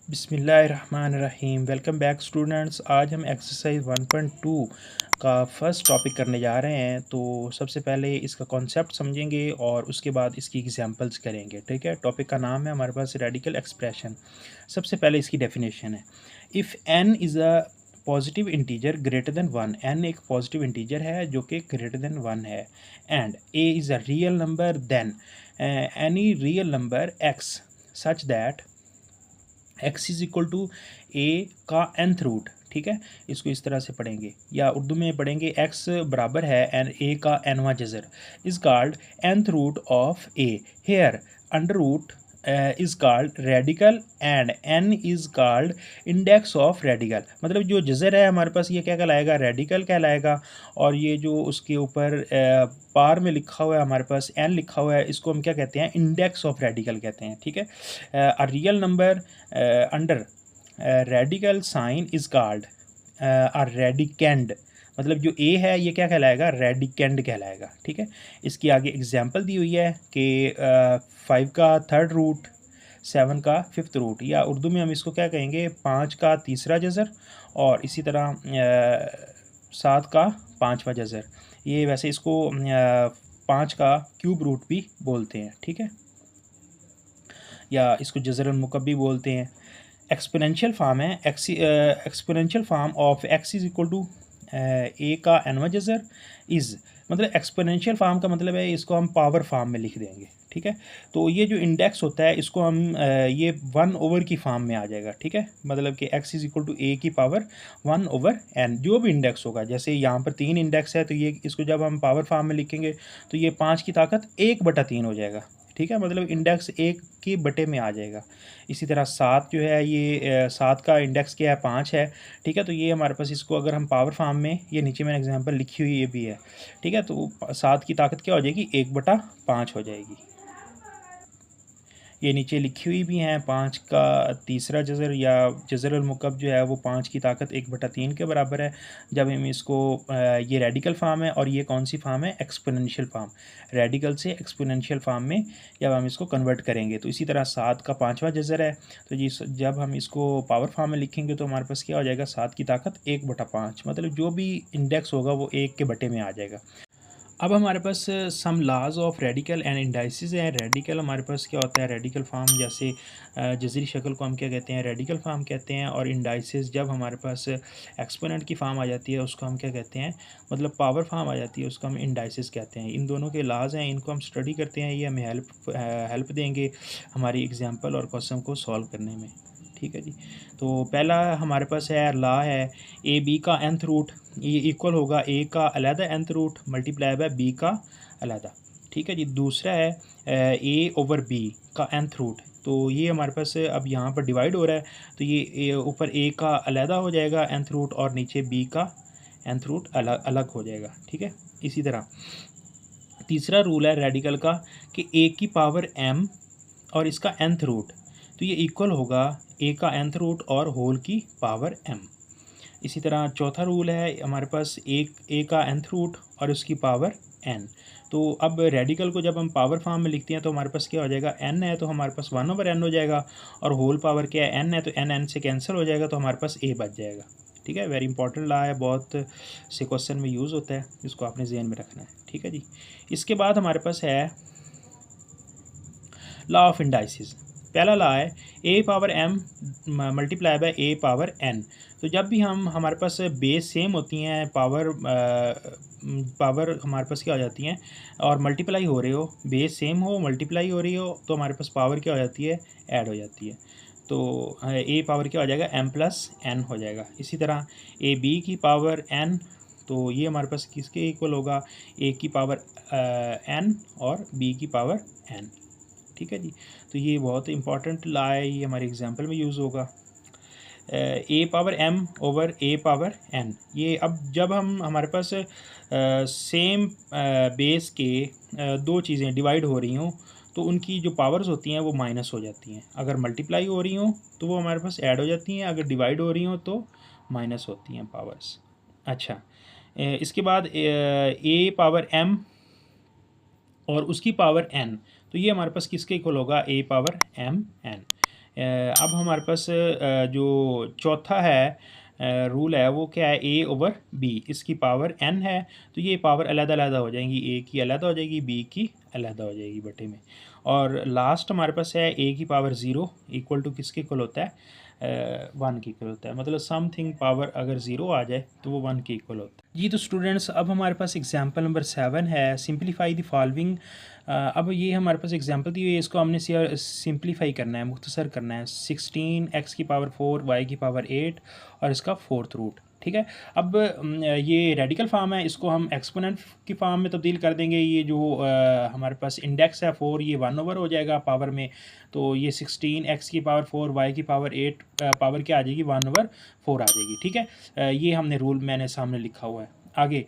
बिस्मिल्लाहिर्रहमानिर्रहीम। Welcome back students. आज हम एक्सरसाइज 1.2 का फर्स्ट टॉपिक करने जा रहे हैं। तो सबसे पहले इसका कॉन्सेप्ट समझेंगे और उसके बाद इसकी एग्जांपल्स करेंगे। ठीक है, टॉपिक का नाम है हमारे पास रेडिकल एक्सप्रेशन। सबसे पहले इसकी डेफिनेशन है, if n is a positive integer greater than one. N एक पॉजिटिव इंटीजर है जो कि ग्रेटर देन वन है, and a is a real number, then any real number x such that x is equal to a का nth root. ठीक है, इसको इस तरह से पढ़ेंगे या उर्दू में पढ़ेंगे, x बराबर है एन ए का nवां जज़र is called nth root of a। Here under root is called radical and n is called index of radical. मतलब जो जज़र है हमारे पास ये क्या कहलाएगा, रेडिकल कहलाएगा। और ये जो उसके ऊपर पार में लिखा हुआ है हमारे पास n लिखा हुआ है, इसको हम क्या कहते हैं, इंडेक्स ऑफ रेडिकल कहते हैं। ठीक है, a real number under radical sign is called a radicand. मतलब जो ए है ये क्या कहलाएगा, रेडिकेंड कहलाएगा। ठीक है, इसकी आगे एग्जांपल दी हुई है कि 5 का थर्ड रूट, 7 का फिफ्थ रूट, या उर्दू में हम इसको क्या कहेंगे, 5 का तीसरा जज़र और इसी तरह 7 का पाँचवा जज़र। ये वैसे इसको 5 का क्यूब रूट भी बोलते हैं। ठीक है, या इसको जज़र मुकब्बी बोलते हैं। एक्सपोनेंशियल फार्म है, exponential form of x is equal to a का एनवा जज़र इज़। मतलब एक्सपोनेंशियल फार्म का मतलब है इसको हम पावर फार्म में लिख देंगे। ठीक है, तो ये जो इंडेक्स होता है इसको हम ये 1 ओवर की फार्म में आ जाएगा। ठीक है, मतलब कि x इज़ इक्वल टू ए की पावर 1/n, जो भी इंडेक्स होगा। जैसे यहाँ पर 3 इंडेक्स है तो ये इसको जब हम पावर फार्म में लिखेंगे तो ये 5 की ताकत 1/3 हो जाएगा। ठीक है, मतलब इंडेक्स 1 के बटे में आ जाएगा। इसी तरह 7 जो है ये 7 का इंडेक्स क्या है, 5 है। ठीक है, तो ये हमारे पास इसको अगर हम पावर फार्म में, ये नीचे मैंने एग्जांपल लिखी हुई ये भी है। ठीक है, तो 7 की ताकत क्या हो जाएगी, 1/5 हो जाएगी। ये नीचे लिखी हुई भी हैं, 5 का तीसरा जज़र या जज़र मुकब जो है वो 5 की ताकत 1/3 के बराबर है। जब हम इसको ये रेडिकल फार्म है और ये कौन सी फार्म है, एक्सपोनेंशियल फार्म। रेडिकल से एक्सपोनेंशियल फार्म में जब हम इसको कन्वर्ट करेंगे तो इसी तरह 7 का पाँचवा जज़र है। तो जी जब हम इसको पावर फार्म में लिखेंगे तो हमारे पास क्या हो जाएगा, 7 की ताकत 1/5। मतलब जो भी इंडेक्स होगा वो 1 के बटे में आ जाएगा। अब हमारे पास सम लाज ऑफ रेडिकल एंड इंडाइसिस हैं। रेडिकल हमारे पास क्या होता है, रेडिकल फार्म, जैसे जज़री शक्ल को हम क्या कहते हैं, रेडिकल फार्म कहते हैं। और इंडाइसिस जब हमारे पास एक्सपोनेंट की फार्म आ जाती है उसको हम क्या कहते हैं, मतलब पावर फार्म आ जाती है उसको हम इंडाइसिस कहते हैं। इन दोनों के लाज हैं, इनको हम स्टडी करते हैं, ये हमें हेल्प देंगे हमारी एग्जाम्पल और क्वेश्चन को सॉल्व करने में। ठीक है जी, तो पहला हमारे पास है ला है, ए बी का nth रूट ये इक्वल होगा ए का अलहदा nth root multiply by b का अलहदा। ठीक है जी, दूसरा है ए ओवर बी का nth रूट। तो ये हमारे पास अब यहाँ पर डिवाइड हो रहा है तो ये ऊपर ए का अलहदा हो जाएगा nth रूट और नीचे बी का nth रूट अलग अलग हो जाएगा। ठीक है, इसी तरह तीसरा रूल है रेडिकल का कि ए की पावर m और इसका nth रूट, तो ये इक्वल होगा ए का nth रूट और होल की पावर m। इसी तरह चौथा रूल है हमारे पास ए का nth रूट और उसकी पावर n। तो अब रेडिकल को जब हम पावर फॉर्म में लिखते हैं तो हमारे पास क्या हो जाएगा, n है तो हमारे पास 1/n हो जाएगा, और होल पावर क्या है, n है तो n से कैंसिल हो जाएगा तो हमारे पास a बच जाएगा। ठीक है, वेरी इंपॉर्टेंट ला है, बहुत से क्वेश्चन में यूज़ होता है, इसको आपने जहन में रखना है। ठीक है जी, इसके बाद हमारे पास है लॉ ऑफ इंडाइसिस। पहला लॉ है a power m multiply by a power n। तो जब भी हम हमारे पास बेस सेम होती हैं, पावर हमारे पास क्या हो जाती हैं और मल्टीप्लाई हो रहे हो, बेस सेम हो मल्टीप्लाई हो रही हो तो हमारे पास पावर क्या हो जाती है, ऐड हो जाती है। तो ए पावर क्या हो जाएगा, m+n हो जाएगा। इसी तरह ए बी की पावर n, तो ये हमारे पास किसके इक्वल होगा, ए की पावर n और बी की पावर n। ठीक है जी, तो ये बहुत इंपॉर्टेंट ला है, ये हमारे एग्जाम्पल में यूज़ होगा। ए पावर m ओवर ए पावर n, ये अब जब हम हमारे पास सेम बेस के दो चीज़ें डिवाइड हो रही हों तो उनकी जो पावर्स होती हैं वो माइनस हो जाती हैं। अगर मल्टीप्लाई हो रही हों तो वो हमारे पास ऐड हो जाती हैं, अगर डिवाइड हो रही हों तो माइनस होती हैं पावर्स। अच्छा, इसके बाद ए पावर m और उसकी पावर n, तो ये हमारे पास किसके इक्वल होगा, ए पावर m n। अब हमारे पास जो चौथा है रूल है वो क्या है, ए ओवर बी, इसकी पावर n है, तो ये पावर अलग-अलग हो जाएंगी, ए की अलग हो जाएगी, बी की अलग हो जाएगी बटे में। और लास्ट हमारे पास है ए की पावर 0 इक्वल टू किसके इक्वल होता है, 1 के इक्वल होता है। मतलब समथिंग पावर अगर 0 आ जाए तो वो 1 के इक्वल होता है जी। तो स्टूडेंट्स अब हमारे पास एग्जांपल नंबर 7 है, सिंप्लीफाई द फॉलोइंग। अब ये हमारे पास एग्जांपल दी हुई है, इसको हमने सिंप्लीफाई करना है, मुख्तसर करना है। 16 एक्स की पावर 4 वाई की पावर 8 और इसका फोर्थ रूट, ठीक है। अब ये रेडिकल फार्म है, इसको हम एक्सपोनेंट की फार्म में तब्दील कर देंगे। ये जो हमारे पास इंडेक्स है 4, ये 1 ओवर हो जाएगा पावर में, तो ये 16 एक्स की पावर 4 वाई की पावर 8 पावर क्या आ जाएगी, 1 ओवर 4 आ जाएगी, ठीक है। ये हमने रूल मैंने सामने लिखा हुआ है। आगे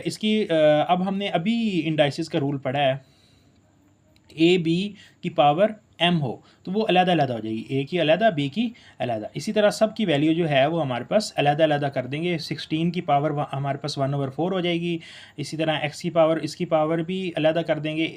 इसकी अब हमने अभी इंडाइसिस का रूल पढ़ा है, ए बी की पावर m हो तो वो अलग-अलग हो जाएगी, ए की अलग, बी की अलग। इसी तरह सब की वैल्यू जो है वो हमारे पास अलग-अलग कर देंगे। 16 की पावर हमारे पास 1 ओवर 4 हो जाएगी। इसी तरह x की पावर, इसकी पावर भी अलग कर देंगे,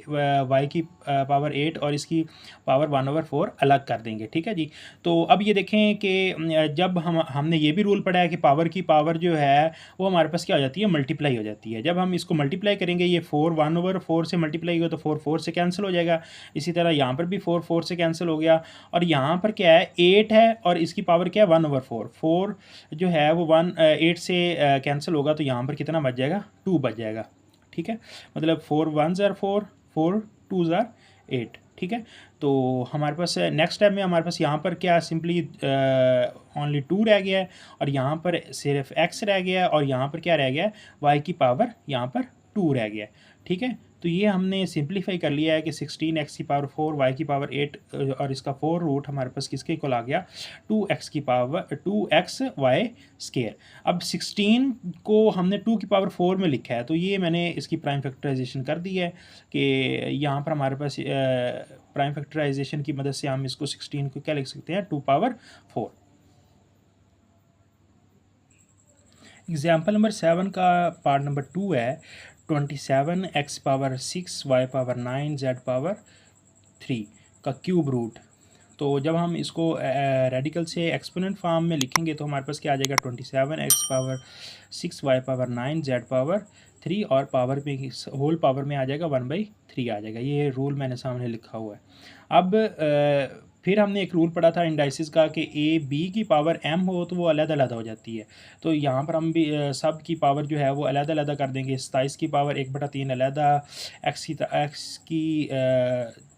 y की पावर 8 और इसकी पावर 1 ओवर 4 अलग कर देंगे, ठीक है जी। तो अब ये देखें कि जब हमने ये भी रूल पढ़ा है कि पावर की पावर जो है वो हमारे पास क्या हो जाती है, मल्टीप्लाई हो जाती है। जब हम इसको मल्टीप्लाई करेंगे, ये 4 1 ओवर 4 से मल्टीप्लाई हुआ तो 4 4 से कैंसिल हो जाएगा। इसी तरह यहाँ पर भी 4 4 से कैंसिल हो गया, और यहाँ पर क्या है 8 है और इसकी पावर क्या है 1 ओवर 4। 4 जो है वो 8 से कैंसिल होगा तो यहाँ पर कितना बच जाएगा, 2 बच जाएगा, ठीक है। मतलब 4 1 ज़ार 4, 4 2 ज़ार 8, ठीक है। तो हमारे पास नेक्स्ट स्टेप में हमारे पास यहाँ पर क्या सिंपली ओनली 2 रह गया है, और यहाँ पर सिर्फ x रह गया है, और यहाँ पर क्या रह गया है, y की पावर यहाँ पर 2 रह गया है, ठीक है। तो ये हमने सिंप्लीफाई कर लिया है कि 16 एक्स की पावर 4 वाई की पावर 8 और इसका 4 रूट हमारे पास किसके इक्वल आ गया, 2x की पावर 2x वाई स्केयर। अब 16 को हमने 2 की पावर 4 में लिखा है, तो ये मैंने इसकी प्राइम फैक्टराइजेशन कर दी है कि यहाँ पर हमारे पास प्राइम फैक्टराइजेशन की मदद से हम इसको 16 को क्या लिख सकते हैं, 2 पावर 4। एग्जाम्पल नंबर 7 का पार्ट नंबर 2 है, 27 x power 6 y power 9 z power 3 का क्यूब रूट। तो जब हम इसको रेडिकल से एक्सपोनेंट फॉर्म में लिखेंगे तो हमारे पास क्या आ जाएगा, 27 x power 6 y power 9 z power 3 और पावर में होल पावर में आ जाएगा 1/3 आ जाएगा। ये रूल मैंने सामने लिखा हुआ है। अब फिर हमने एक रूल पढ़ा था इंडाइसिस का कि ए बी की पावर m हो तो वो अलग-अलग हो जाती है। तो यहाँ पर हम भी सब की पावर जो है वो अलग-अलग कर देंगे। 27 की पावर 1/3 अलग, एक्स की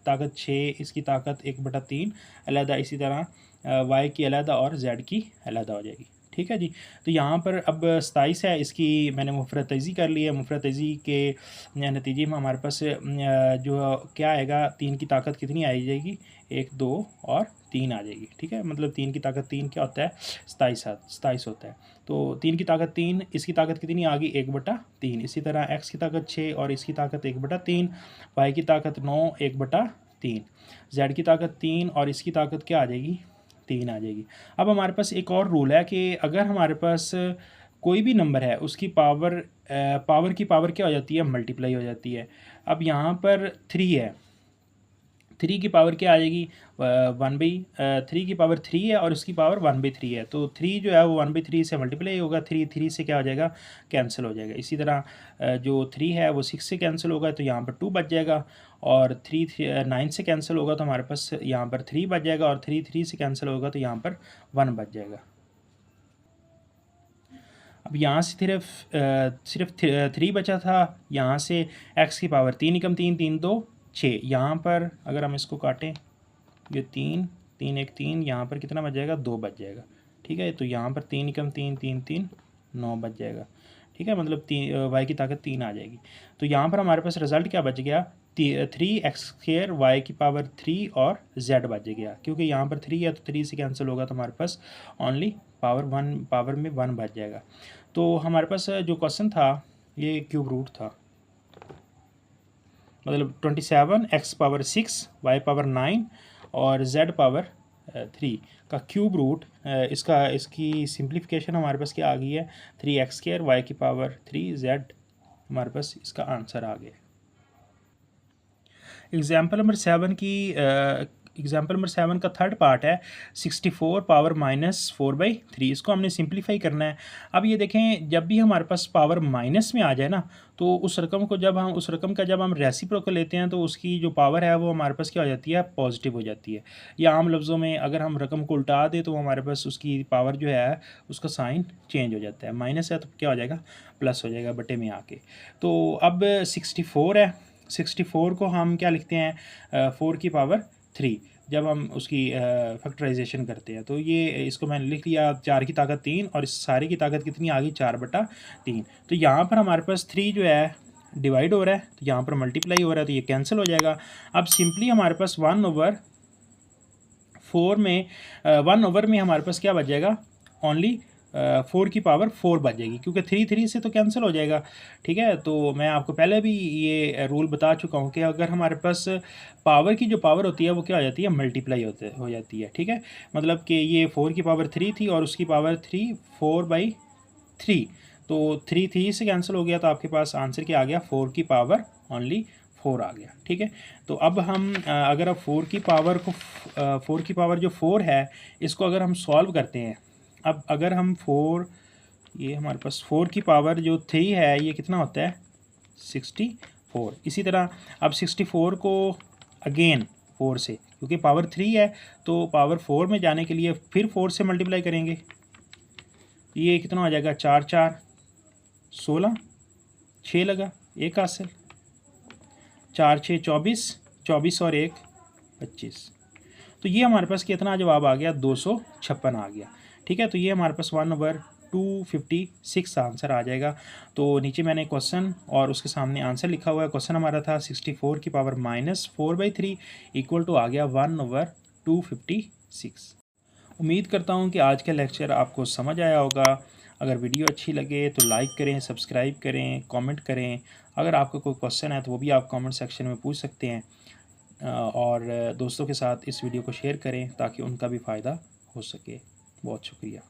ताकत 6, इसकी ताकत 1/3 अलग, इसी तरह वाई की अलग और जेड की अलग हो जाएगी, ठीक है जी। तो यहाँ पर अब 27 है, इसकी मैंने मुफरतज़ी कर ली है। मुफरतज़ी के नतीजे में हमारे पास जो क्या आएगा, 3 की ताकत कितनी आ जाएगी, 1 2 और 3 आ जाएगी, ठीक है। मतलब 3 की ताकत 3 क्या होता है, 27 होता है। तो 3 की ताकत 3, इसकी ताकत कितनी आ गई, 1/3। इसी तरह x की ताकत 6 और इसकी ताकत 1/3, y की ताकत 9 1/3, z की ताकत 3 और इसकी ताकत क्या आ जाएगी, 3 आ जाएगी। अब हमारे पास एक और रूल है कि अगर हमारे पास कोई भी नंबर है उसकी पावर की पावर क्या हो जाती है, मल्टीप्लाई हो जाती है। अब यहाँ पर 3 है, 3 की पावर क्या आ जाएगी, 1/3 की पावर 3 है और उसकी पावर 1/3 है। तो 3 जो है वो 1/3 से मल्टीप्लाई होगा, 3 से क्या हो जाएगा, कैंसिल हो जाएगा। इसी तरह जो 3 है वो 6 से कैंसिल होगा तो यहाँ पर 2 बच जाएगा, और 9 से कैंसिल होगा तो हमारे पास यहाँ पर 3 बच जाएगा, और 3 से कैंसिल होगा तो यहाँ पर 1 बच जाएगा। अब यहाँ से सिर्फ 3 बचा था, यहाँ से x की पावर 3 एकम 3 3 2 6, यहाँ पर अगर हम इसको काटें, ये 3 3 1 3, यहाँ पर कितना बच जाएगा, 2 बच जाएगा, ठीक है। तो यहाँ पर 3 एकम 3 3 3 9 बच जाएगा, ठीक है। मतलब y की ताकत 3 आ जाएगी। तो यहाँ पर हमारे पास रिजल्ट क्या बच गया, 3x² y की पावर 3 और z बच गया, क्योंकि यहाँ पर 3 है तो 3 से कैंसिल होगा तो हमारे पास ओनली पावर में 1 बच जाएगा। तो हमारे पास जो क्वेश्चन था ये क्यूब रूट था, मतलब 27 x पावर 6 y पावर 9 और z पावर 3 का क्यूब रूट। इसकी सिंप्लीफिकेशन हमारे पास क्या आ गई है, 3x² y की पावर 3 z, हमारे पास इसका आंसर आ गया। एग्जाम्पल नंबर 7 की एग्जाम्पल नंबर 7 का थर्ड पार्ट है 64 पावर माइनस 4/3। इसको हमने सिंप्लीफाई करना है। अब ये देखें, जब भी हमारे पास पावर माइनस में आ जाए ना, तो उस रकम का जब हम रेसिप्रोकल लेते हैं तो उसकी जो पावर है वो हमारे पास क्या हो जाती है, पॉजिटिव हो जाती है। या आम लफ्ज़ों में अगर हम रकम को उल्टा दें तो हमारे पास उसकी पावर जो है उसका साइन चेंज हो जाता है। माइनस है तो क्या हो जाएगा, प्लस हो जाएगा बटे में आके। तो अब 64 है, 64 को हम क्या लिखते हैं, 4 की पावर 3 जब हम उसकी फैक्टराइजेशन करते हैं। तो ये इसको मैंने लिख लिया 4 की ताकत 3 और इस सारे की ताकत कितनी आ गई, 4/3। तो यहाँ पर हमारे पास 3 जो है डिवाइड हो रहा है, तो यहाँ पर मल्टीप्लाई हो रहा है, तो ये कैंसिल हो जाएगा। अब सिंपली हमारे पास 1/4 में हमारे पास क्या बच जाएगा, ओनली 4 की पावर 4 बच जाएगी, क्योंकि 3 से तो कैंसिल हो जाएगा। ठीक है, तो मैं आपको पहले भी ये रूल बता चुका हूँ कि अगर हमारे पास पावर की जो पावर होती है वो क्या हो जाती है, मल्टीप्लाई हो जाती है। ठीक है, मतलब कि ये 4 की पावर 3 थी और उसकी पावर 3 4/3, तो 3 से कैंसिल हो गया, तो आपके पास आंसर क्या आ गया, 4 की पावर ओनली 4 आ गया। ठीक है, तो अब हम अगर अब 4 की पावर को 4 की पावर जो 4 है इसको अगर हम सॉल्व करते हैं, अब अगर हम 4, ये हमारे पास 4 की पावर जो 3 है ये कितना होता है, 64। इसी तरह अब 64 को अगेन 4 से, क्योंकि पावर 3 है तो पावर 4 में जाने के लिए फिर 4 से मल्टीप्लाई करेंगे, ये कितना हो जाएगा, 4 4 16, 6 लगा, एक हासिल, 4 6 24, 24 और 1 25। तो ये हमारे पास कितना जवाब आ गया, 256 आ गया। ठीक है, तो ये हमारे पास 1/256 आंसर आ जाएगा। तो नीचे मैंने क्वेश्चन और उसके सामने आंसर लिखा हुआ है। क्वेश्चन हमारा था 64 की पावर -4/3 इक्वल टू आ गया 1/256। उम्मीद करता हूँ कि आज का लेक्चर आपको समझ आया होगा। अगर वीडियो अच्छी लगे तो लाइक करें, सब्सक्राइब करें, कमेंट करें। अगर आपका कोई क्वेश्चन है तो वो भी आप कमेंट सेक्शन में पूछ सकते हैं। और दोस्तों के साथ इस वीडियो को शेयर करें ताकि उनका भी फ़ायदा हो सके। बहुत शुक्रिया।